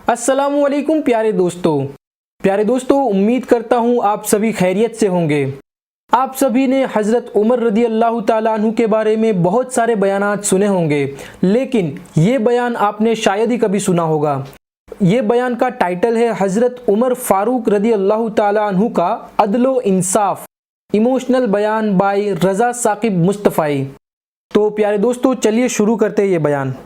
अस्सलामुअलैकुम प्यारे दोस्तों उम्मीद करता हूँ आप सभी खैरियत से होंगे। आप सभी ने हज़रत उमर रदी अल्लाह ताला अन्हु के बारे में बहुत सारे बयानात सुने होंगे, लेकिन ये बयान आपने शायद ही कभी सुना होगा। ये बयान का टाइटल है हज़रत उमर फ़ारूक रदी अल्लाह ताला अन्हु का अदलो इंसाफ, इमोशनल बयान बाय रज़ा साकिब मुस्तफ़ाई। तो प्यारे दोस्तों चलिए शुरू करते हैं ये बयान।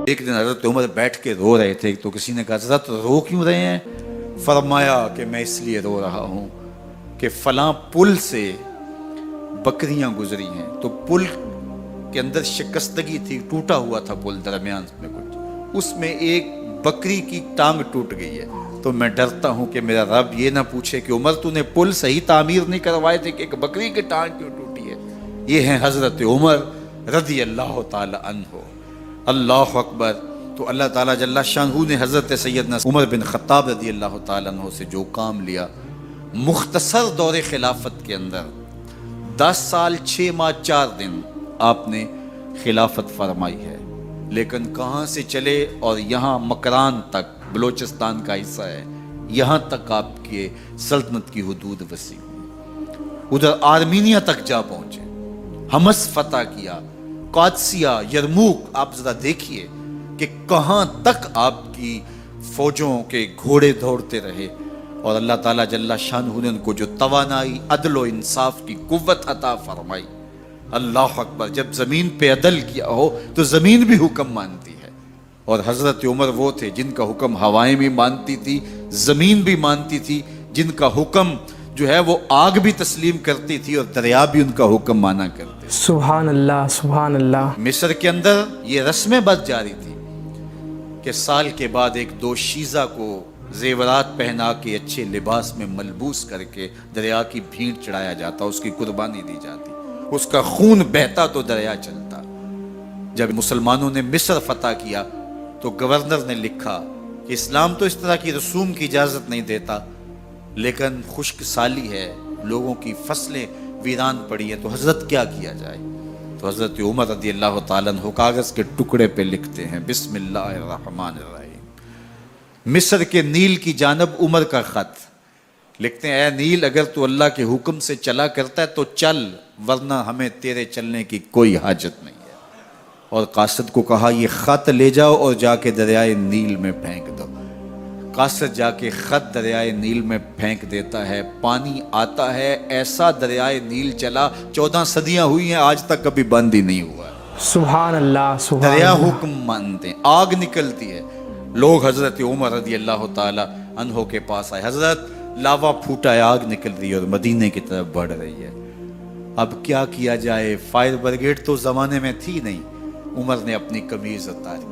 एक दिन हज़रत उमर बैठ के रो रहे थे, तो किसी ने कहा हज़रत रो क्यों रहे हैं? फरमाया कि मैं इसलिए रो रहा हूँ कि फलां पुल से बकरियां गुजरी हैं, तो पुल के अंदर शिकस्तगी थी, टूटा हुआ था पुल दरमियान में कुछ, उसमें एक बकरी की टांग टूट गई है। तो मैं डरता हूँ कि मेरा रब ये ना पूछे कि उमर तूने पुल सही तामीर नहीं करवाए थे कि एक बकरी की टांग क्यों टूटी है। ये हैं हज़रत उमर रदी अल्लाह ताला अन्हु। अल्लाह अकबर। तो अल्लाह ताला जल्ला शानहू ने हज़रत सैयदना उमर बिन ख़त्ताब रदी अल्लाह ताला अन्हु से जो काम लिया, मुख्तसर दौरे खिलाफत के अंदर 10 साल 6 माह 4 दिन आपने खिलाफत फरमाई है। लेकिन कहाँ से चले और यहाँ मकरान तक, बलोचिस्तान का हिस्सा है, यहाँ तक आपके सल्तनत की हुदूद वसी हुई। उधर आर्मीनिया तक जा पहुँचे, हमस फतह किया, कादसिया, यरमूक। आप जरा देखिए कि कहाँ तक आपकी फौजों के घोड़े दौड़ते रहे, और अल्लाह ताला जल्ला शानहू ने उनको जो तवानाई, अदल व इंसाफ की कुव्वत अता फरमाई। अल्लाह अकबर। जब ज़मीन पे अदल किया हो तो ज़मीन भी हुक्म मानती है, और हज़रत उमर वो थे जिनका हुक्म हवाएं भी मानती थी, ज़मीन भी मानती थी, जिनका हुक्म जो है वो आग भी तस्लीम करती थी और दरिया भी उनका हुक्म माना करते। सुभान अल्लाह, सुभान अल्लाह। मिस्र के अंदर ये रस्में बद जारी थी कि साल के बाद एक दो शीज़ा को जेवरात पहना के अच्छे लिबास में मलबूस करके दरिया की भीड़ चढ़ाया जाता, उसकी कुर्बानी दी जाती, उसका खून बहता तो दरिया चलता। जब मुसलमानों ने मिस्र फतह किया तो गवर्नर ने लिखा कि इस्लाम तो इस तरह की रसूम की इजाज़त नहीं देता, लेकिन खुश्क साली है, लोगों की फसलें वीरान पड़ी है, तो हज़रत क्या किया जाए? तो हज़रत उमर रज़ी अल्लाह ताला अन्हु कागज़ के टुकड़े पे लिखते हैं, बिस्मिल्लाहिर्रहमानिर्रहीम। मिस्र के नील की जानब उमर का ख़त लिखते हैं, ऐ नील, अगर तू अल्लाह के हुक्म से चला करता है तो चल, वरना हमें तेरे चलने की कोई हाजत नहीं है। और कासिद को कहा ये ख़त ले जाओ और जाके दरियाए नील में फेंक दो। कासिद जाके ख़त दरियाए नील में फेंक देता है, पानी आता है, ऐसा दरियाए नील चला, 14 सदियां हुई हैं, आज तक कभी बंद ही नहीं हुआ। सुभान अल्लाह, सुभान दरिया अल्लाह। हुक्म मानते हैं, आग निकलती है। लोग हज़रत उमर रज़ी अल्लाह ताला अन्हु के पास आए, हज़रत लावा फूटा है, आग निकल रही है और मदीने की तरफ बढ़ रही है, अब क्या किया जाए? फायर ब्रिगेड तो ज़माने में थी नहीं। उमर ने अपनी कमीज़ उतारी,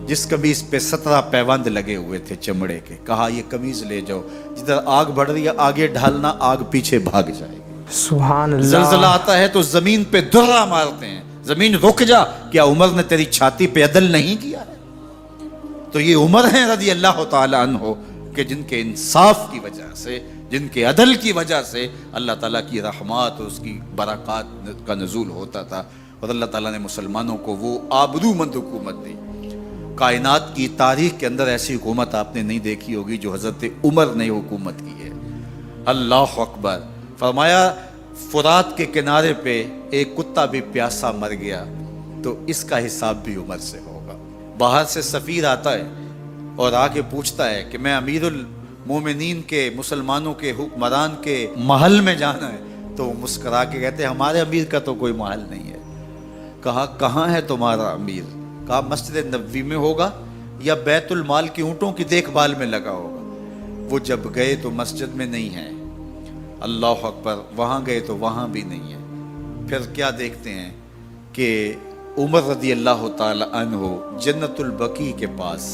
जिस कमीज पे 17 पैबंद लगे हुए थे चमड़े के, कहा ये कमीज ले जाओ, जिधर आग बढ़ रही है आगे ढालना, आग पीछे भाग जाएगी। सुभान अल्लाह। जलजला आता है तो जमीन पे दुर्रा मारते हैं, जमीन रुक जा, क्या उमर ने तेरी छाती पे अदल नहीं किया है? तो ये उमर है रज़ी अल्लाह ताला अन्हु कि जिनके इंसाफ की वजह से, जिनके अदल की वजह से अल्लाह ताला की रहमत और उसकी बरक़ात का नज़ूल होता था, और अल्लाह ताला ने मुसलमानों को वो आबरूमंद हुकूमत दी। कायनात की तारीख के अंदर ऐसी हुकूमत आपने नहीं देखी होगी जो हज़रत उमर ने हुकूमत की है। अल्लाह अकबर। फरमाया फुरात के किनारे पे एक कुत्ता भी प्यासा मर गया तो इसका हिसाब भी उमर से होगा। बाहर से सफ़ीर आता है और आके पूछता है कि मैं अमीरुल मोमिनीन के, मुसलमानों के हुक्मरान के महल में जाना है, तो वो मुस्करा के कहते हैं हमारे अमीर का तो कोई महल नहीं है। कहा कहाँ है तुम्हारा अमीर? कहा मस्जिद नबवी में होगा या बैतुल माल की ऊँटों की देखभाल में लगा होगा। वो जब गए तो मस्जिद में नहीं है, अल्लाह अकबर, वहाँ गए तो वहाँ भी नहीं है। फिर क्या देखते हैं कि उमर रज़ी अल्लाह ताला अन्हु जन्नतुल बकी के पास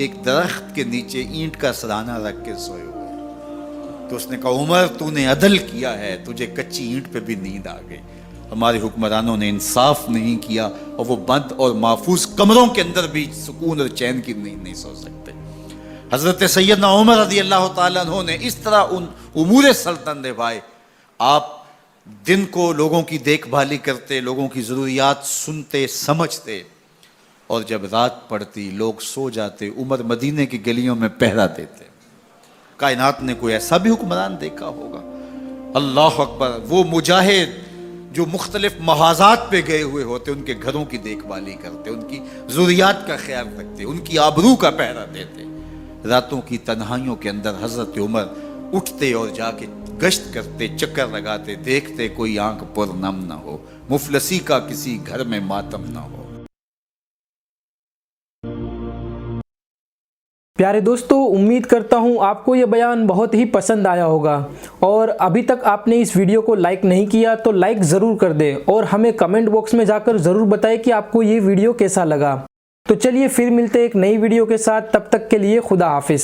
एक दरख्त के नीचे ईंट का सराना रख के सोए हुए। तो उसने कहा उमर तूने अदल किया है, तुझे कच्ची ईंट पे भी नींद आ गई। हमारे हुक्मरानों ने इंसाफ नहीं किया और वो बंद और महफूज कमरों के अंदर भी सुकून और चैन की नींद नहीं सो सकते। हज़रत सैयदना उमर रज़ी अल्लाह ताला अन्हु ने इस तरह उन उमूर सल्तनत निभाए। آپ دن کو لوگوں کی دیکھ بھالی کرتے، لوگوں کی ضروریات سنتے سمجھتے، اور جب رات پڑتی لوگ سو جاتے، عمر مدینے کی گلیوں میں پہرا دیتے۔ کائنات نے کوئی ایسا بھی حکمران دیکھا ہوگا؟ اللہ اکبر! وہ مجاہد جو مختلف محاذات پہ گئے ہوئے ہوتے، ان کے گھروں کی دیکھ بھالی کرتے، ان کی ضروریات کا خیال رکھتے، ان کی آبرو کا پہرا دیتے۔ راتوں کی تنہائیوں کے اندر حضرت عمر اٹھتے اور جا کے گشت کرتے، چکر لگاتے، دیکھتے کوئی آنکھ پر نم نہ ہو، مفلسی کا کسی گھر میں ماتم نہ ہو۔ پیارے دوستو، امید کرتا ہوں آپ کو یہ بیان بہت ہی پسند آیا ہوگا، اور ابھی تک آپ نے اس ویڈیو کو لائک نہیں کیا تو لائک ضرور کر دیں، اور ہمیں کمنٹ باکس میں جا کر ضرور بتائیں کہ آپ کو یہ ویڈیو کیسا لگا۔ تو چلیے پھر ملتے ہیں ایک نئی ویڈیو کے ساتھ، تب تک کے لیے خدا حافظ۔